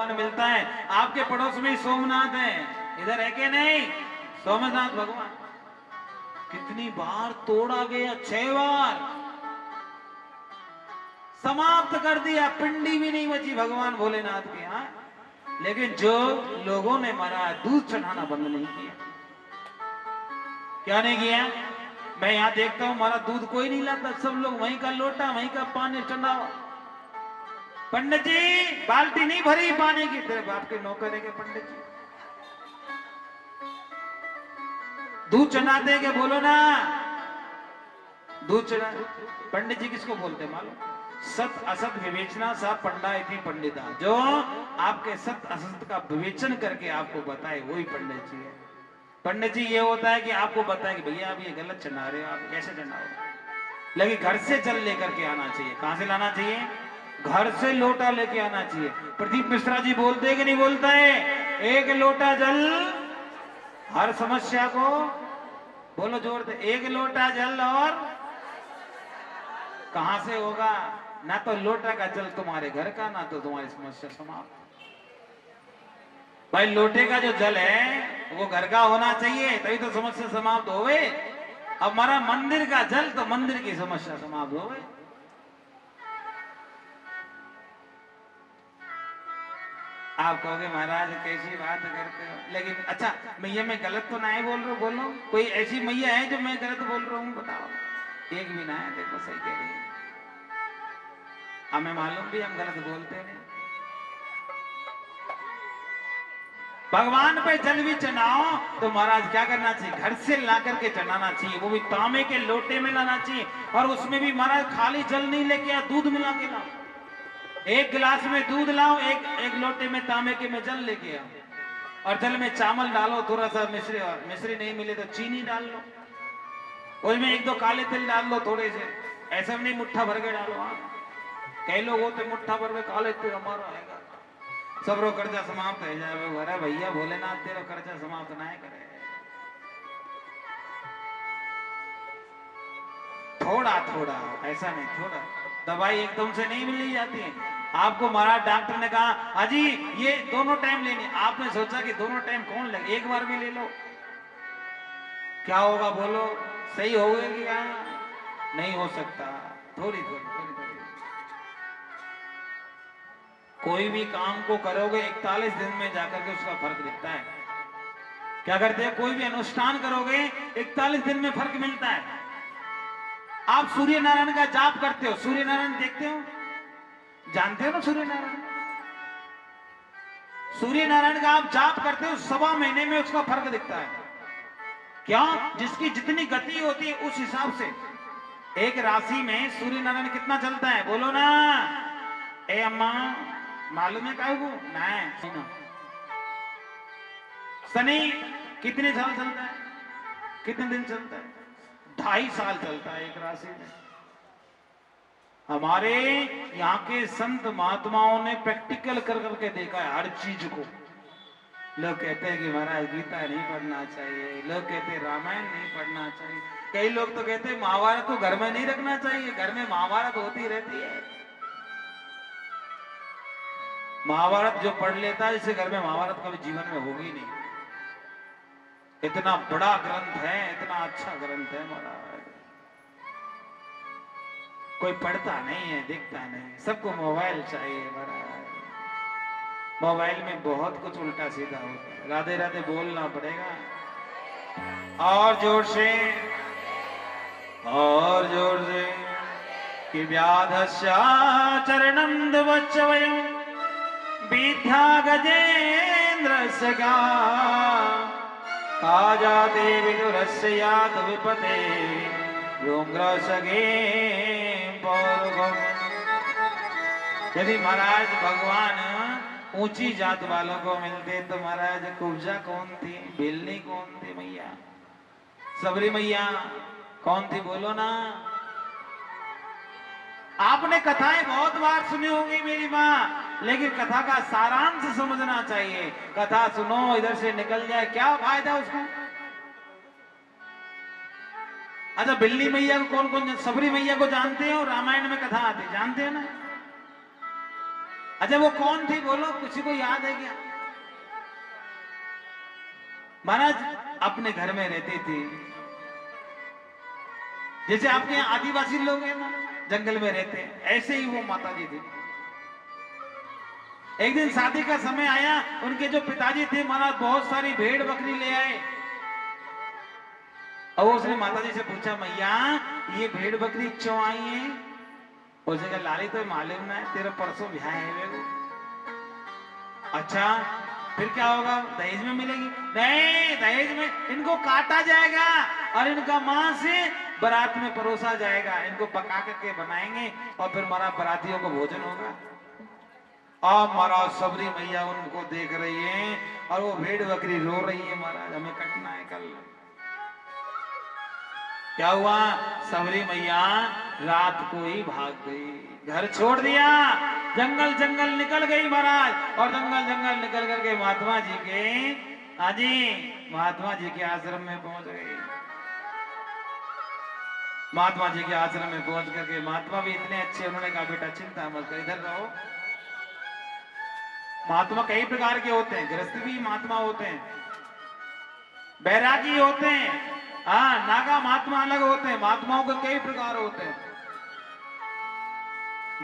भगवान मिलता है। आपके पड़ोस में सोमनाथ है, इधर है कि नहीं? सोमनाथ भगवान कितनी बार तोड़ा गया, 6 बार समाप्त कर दिया, पिंडी भी नहीं बची भगवान भोलेनाथ के यहाँ। लेकिन जो लोगों ने मारा, दूध चढ़ाना बंद नहीं किया। क्या नहीं किया? मैं यहाँ देखता हूँ हमारा दूध कोई नहीं लाता, सब लोग वहीं का लोटा, वहीं का पानी चढ़ा। पंडित जी बाल्टी नहीं भरी पानी की, तेरे बाप के नौकर है के पंडित जी? दूध चढ़ाते के बोलो ना, दूध चढ़ा। पंडित जी किसको बोलते मालूम? सत असत विवेचना सा पंडा इति पंडिता। जो आपके सत असत का विवेचन करके आपको बताए वही पंडित जी है। पंडित जी ये होता है कि आपको बताए कि भैया आप ये गलत चढ़ा रहे हो, आप कैसे चढ़ाओ। लेकिन घर से जल लेकर के आना चाहिए। कहां से लाना चाहिए? घर से लोटा लेके आना चाहिए। प्रदीप मिश्रा जी बोलते हैं कि नहीं बोलता है? एक लोटा जल हर समस्या को, बोलो जोर से, एक लोटा जल। और कहां से होगा? ना तो लोटा का जल तुम्हारे घर का, ना तो तुम्हारी समस्या समाप्त। भाई लोटे का जो जल है वो घर का होना चाहिए, तभी तो समस्या समाप्त होवे। अब हमारा मंदिर का जल तो मंदिर की समस्या समाप्त होवे। आप कहोगे महाराज कैसी बात करते हो, लेकिन अच्छा मैया मैं गलत तो नहीं बोल रहा हूँ? बोलो कोई ऐसी मैया है जो मैं गलत बोल रहा हूँ? बताओ, एक भी ना है। देखो सही कह रही है, हमें मालूम भी हम गलत बोलते नहीं। भगवान पे जल भी चढ़ाओ तो महाराज क्या करना चाहिए? घर से ला करके चढ़ाना चाहिए, वो भी तांबे के लोटे में लाना चाहिए। और उसमें भी महाराज खाली जल नहीं लेके आ, दूध मिला के लाओ। एक गिलास में दूध लाओ, एक लोटे में तांबे के में जल लेके आओ। और जल में चावल डालो, थोड़ा सा मिश्री, और मिश्री नहीं मिले तो चीनी डाल लो, उसमें 1-2 काले तिल डाल लो थोड़े से। ऐसा नहीं मुट्ठा भर के डालो। हाँ कई लोग होते मुट्ठा भर में काले तिल हमारा आएगा, सब रो कर्जा समाप्त हो जाए। अरे भैया भोलेनाथ तेरा कर्जा समाप्त ना करे। थोड़ा थोड़ा, ऐसा नहीं, थोड़ा। दवाई एकदम से नहीं मिल जाती है आपको। महाराज डॉक्टर ने कहा हाजी ये दोनों टाइम लेनी, आपने सोचा कि दोनों टाइम कौन लगे, एक बार भी ले लो, क्या होगा बोलो? सही होगा कि क्या? नहीं हो सकता। थोड़ी थोड़ी थोड़ी थोड़ी। कोई भी काम को करोगे 41 दिन में जाकर के उसका फर्क दिखता है। क्या करते हैं? कोई भी अनुष्ठान करोगे 41 दिन में फर्क मिलता है। आप सूर्य नारायण का जाप करते हो, सूर्य नारायण देखते हो, जानते हो ना सूर्य नारायण? सूर्य नारायण का आप जाप करते हो, 1.25 महीने में उसका फर्क दिखता है। क्यों? जिसकी जितनी गति होती है उस हिसाब से। एक राशि में सूर्य नारायण कितना चलता है बोलो ना? ए अम्मा मालूम है काय को? नहीं। शनि कितने साल चलता है? कितने दिन चलता है? 2.5 साल चलता है एक राशि में। हमारे यहाँ के संत महात्माओं ने प्रैक्टिकल कर करके देखा है हर चीज को। लोग कहते हैं कि महाराज गीता नहीं पढ़ना चाहिए, लोग कहते हैं रामायण नहीं पढ़ना चाहिए, कई लोग तो कहते हैं महाभारत को घर में नहीं रखना चाहिए, घर में महाभारत होती रहती है। महाभारत जो पढ़ लेता है जिससे घर में महाभारत कभी जीवन में होगी नहीं। इतना बड़ा ग्रंथ है, इतना अच्छा ग्रंथ है महाराज, कोई पढ़ता नहीं है, दिखता नहीं, सबको मोबाइल चाहिए महाराज। मोबाइल में बहुत कुछ उल्टा सीधा होता है। राधे राधे बोलना पड़ेगा और जोर से, और जोर से कि व्याधस्या चरणम दवच्चवयं विद्या गजेन्द्र सगा काजाते विदुरस्य याद विपते सगे। यदि महाराज भगवान ऊंची जात वालों को मिलते तो महाराज कुब्जा कौन थी, बिल्ली कौन थी मैया, सबरी मैया कौन थी बोलो ना? आपने कथाएं बहुत बार सुनी होगी मेरी माँ, लेकिन कथा का सारांश समझना चाहिए। कथा सुनो इधर से निकल जाए क्या फायदा उसका? अच्छा बिल्ली मैया को कौन कौन, सबरी मैया को जानते हो? रामायण में कथा आती जानते हो ना? अच्छा वो कौन थी बोलो, किसी को याद है क्या? महाराज अपने घर में रहती थी, जैसे आपके यहाँ आदिवासी लोग हैं ना, जंगल में रहते हैं, ऐसे ही वो माता जी थी। एक दिन शादी का समय आया, उनके जो पिताजी थे महाराज बहुत सारी भेड़ बकरी ले आए, और उसने माता जी से पूछा, मैया ये भेड़ बकरी क्यों आई है? उसने कहा, लाली तो मालूम ना है, तेरा परसों ब्याह है वे वो। अच्छा फिर क्या होगा, दहेज में मिलेगी? नहीं, दहेज में इनको काटा जाएगा और इनका मांस बारात में परोसा जाएगा, इनको पका करके बनाएंगे और फिर हमारा बारातियों को भोजन होगा। अब महाराज सबरी मैया उनको देख रही है और वो भेड़ बकरी रो रही है, महाराज हमें कटना है कल। क्या हुआ, सबरी मैया रात को ही भाग गई, घर छोड़ दिया, जंगल जंगल निकल गई महाराज, और जंगल जंगल निकल करके महात्मा जी के, हाजी महात्मा जी के आश्रम में पहुंच गई। महात्मा जी के आश्रम में पहुंच करके महात्मा भी इतने अच्छे, उन्होंने कहा बेटा चिंता मत कर, इधर रहो। महात्मा कई प्रकार के होते हैं, गृहस्थ भी महात्मा होते हैं, बैरागी होते हैं, हाँ नागा महात्मा अलग होते हैं, महात्माओं के कई प्रकार होते हैं।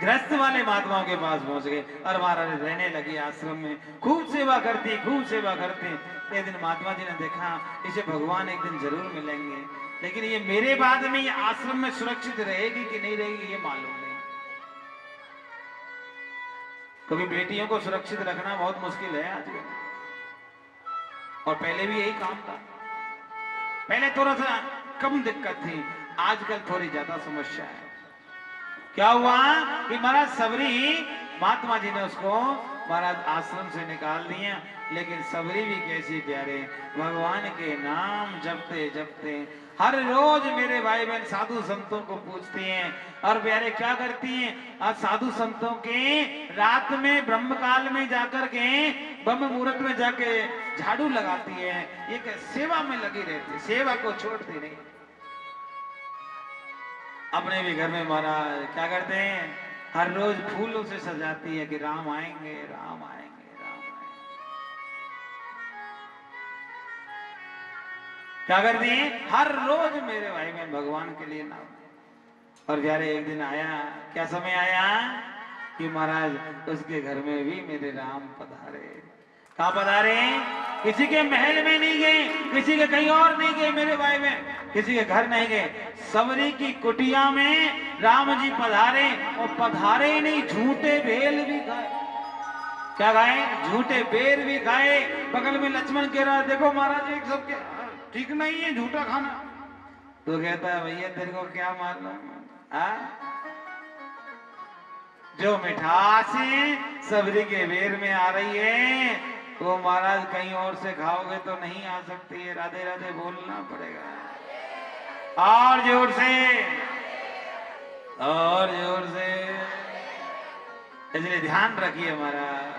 गृहस्थ वाले महात्माओं के पास पहुंच गए और महाराज रहने लगी आश्रम में, खूब सेवा करती, खूब सेवा करती। एक दिन महात्मा जी ने देखा इसे भगवान एक दिन जरूर मिलेंगे, लेकिन ये मेरे बाद में ये आश्रम में सुरक्षित रहेगी कि नहीं रहेगी ये मालूम नहीं, क्योंकि बेटियों को सुरक्षित रखना बहुत मुश्किल है आजकल, और पहले भी यही काम था। पहले थोड़ा सा कम दिक्कत थी, आजकल थोड़ी ज्यादा समस्या है। क्या हुआ कि महाराज सबरी, महात्मा जी ने उसको महाराज आश्रम से निकाल दिया, लेकिन सबरी भी कैसी प्यारे, भगवान के नाम जपते जपते हर रोज मेरे भाई बहन साधु संतों को पूछती हैं, और प्यारे क्या करती हैं, आज साधु संतों के रात में ब्रह्म काल में जाकर के ब्रह्म मुहूर्त में जाके झाड़ू लगाती है, ये सेवा में लगी रहती, सेवा को छोड़ती नहीं। अपने भी घर में महाराज क्या करते हैं, हर रोज फूलों से सजाती है कि राम आएंगे, राम आएंगे, राम आएंगे। क्या करती है, हर रोज मेरे भाई बहन भगवान के लिए नाम। और प्यारे एक दिन आया, क्या समय आया कि महाराज उसके घर में भी मेरे राम पधारे। कहाँ पधारे, किसी के महल में नहीं गए, किसी के कहीं और नहीं गए मेरे भाई बहन, किसी के घर नहीं गए, सबरी की कुटिया में राम जी पधारे, और पधारे ही नहीं, झूठे बेल भी खाए। क्या खाए, झूठे बेर भी खाए। बगल में लक्ष्मण कह रहा, देखो महाराज एक सबके ठीक नहीं है झूठा खाना। तो कहता है भैया तेरे को क्या मालूम, जो मिठास सबरी के बेर में आ रही है वो महाराज कहीं और से खाओगे तो नहीं आ सकती है। राधे राधे बोलना पड़ेगा, और जोर से, और जोर से, इसलिए ध्यान रखिए महाराज।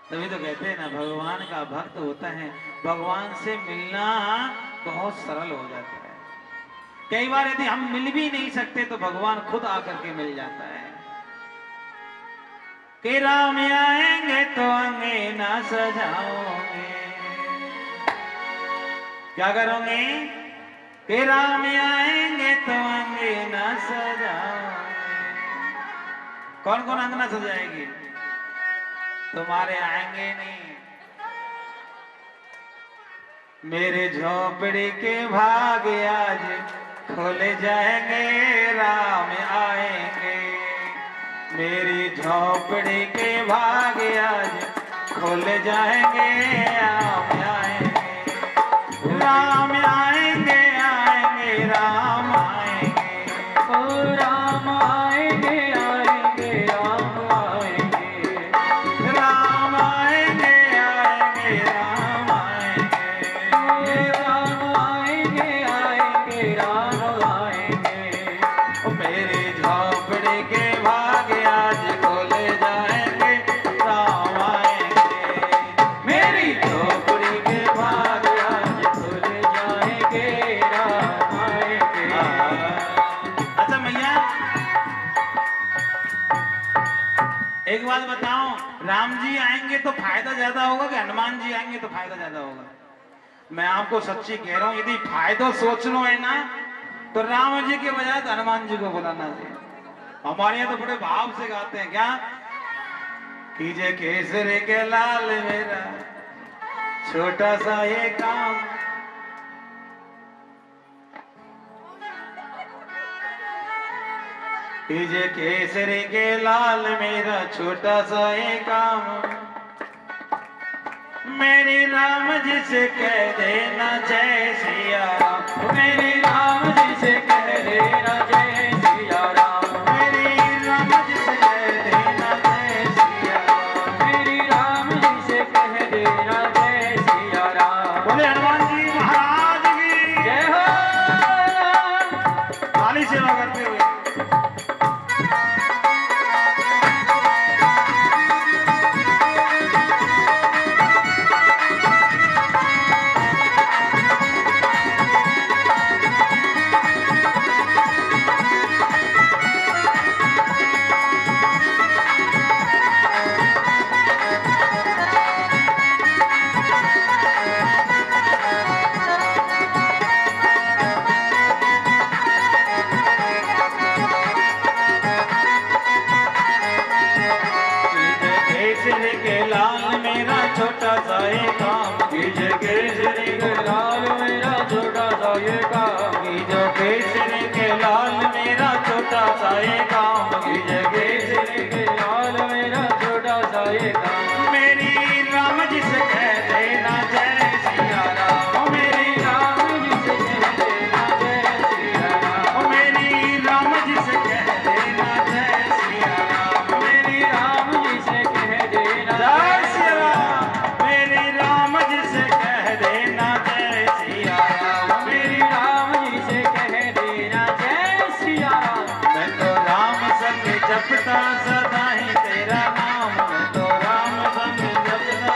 तभी तो कहते हैं ना, भगवान का भक्त होता है, भगवान से मिलना बहुत सरल हो जाता है। कई बार यदि हम मिल भी नहीं सकते तो भगवान खुद आकर के मिल जाता है। कि राम आएंगे तो अंगना सजाओगे, क्या करोगे, कि राम आएंगे तो अंगना सजाओगे। कौन कौन अंगना सजाएगी, तुम्हारे आएंगे नहीं। मेरे झोपड़ी के भाग आज खोले जाएंगे, राम आएंगे। मेरी झोपड़ी के भाग आज खोले जाएंगे, राम आएंगे, राम आएंगे, आएंगे राम आएंगे, ओ राम आएंगे, आएंगे राम आएंगे, राम आएंगे, आएंगे राम आएंगे, राम आएंगे, आएंगे राम आएंगे। मेरे झोपड़ी के भाग आज खोले जाएंगे, राम आएंगे। मेरी झोपड़ी के जी आएंगे तो फायदा ज्यादा होगा कि हनुमान जी आएंगे तो फायदा ज्यादा होगा? मैं आपको सच्ची कह रहा हूं, यदि फायदा सोच लो है ना तो राम जी के बजाय तो हनुमान जी को बुलाना चाहिए। हमारे यहाँ तो बड़े भाव से गाते हैं, क्या कीजे केसर के लाल मेरा छोटा सा ये काम, कीजे केसर के लाल मेरा छोटा सा ये काम, मेरी राम जी से कह देना जय सिया राम, मेरी राम जी से कह देना जय सिया राम, मेरी राम जी से कह देना जय सिया राम, मेरी राम जी से कह देना जय सिया राम। बोले हनुमान जी महाराज की जय हो। थाली सेवा करते हुए छोटा सा ये काम, कीजे केसरी के लाल मेरा छोटा सा ये काम, कीजे केसरी के लाल मेरा छोटा सा ये काम, कीजे केसरी के लाल मेरा छोटा सा ये काम, मेरी राम जी से कह देना जय सिया राम, मेरी राम जी से कह देना जय सिया राम, मेरी राम जी से कह देना जय सिया राम, मेरी राम जी से कह देना जय सिया राम, मेरी राम जी से कह देना जय सिया राम, मेरी राम जी से कह देना जय सिया राम। मैं तो राम संग जपता सदा ही तेरा नाम, मैं तो राम संग जपता,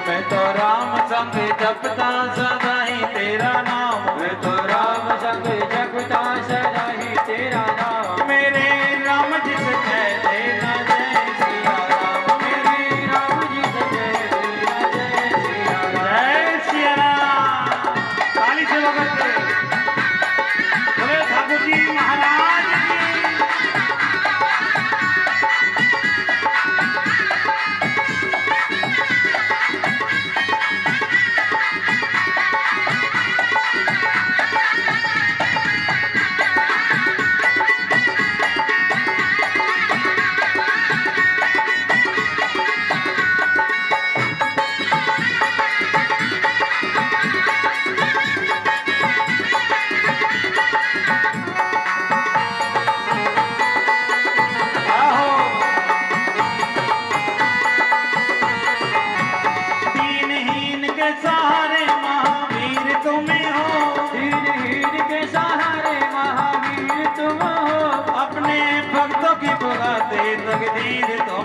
मैं तो राम संग जपता सदा ही तेरा नाम, मैं तो राम संग जपता सदा ही तेरा नाम, मेरे राम जी से कह देना जय सिया राम, मेरे राम जी से कह देना जय सिया राम, जय सिया राम। ताली से बजाते बोले ठाकुर जी महाराज की। सहारे महावीर तुम्हें हो, दीनहीन के सहारे महावीर तुम हो, अपने भक्तों की पुकाते तकदीर तो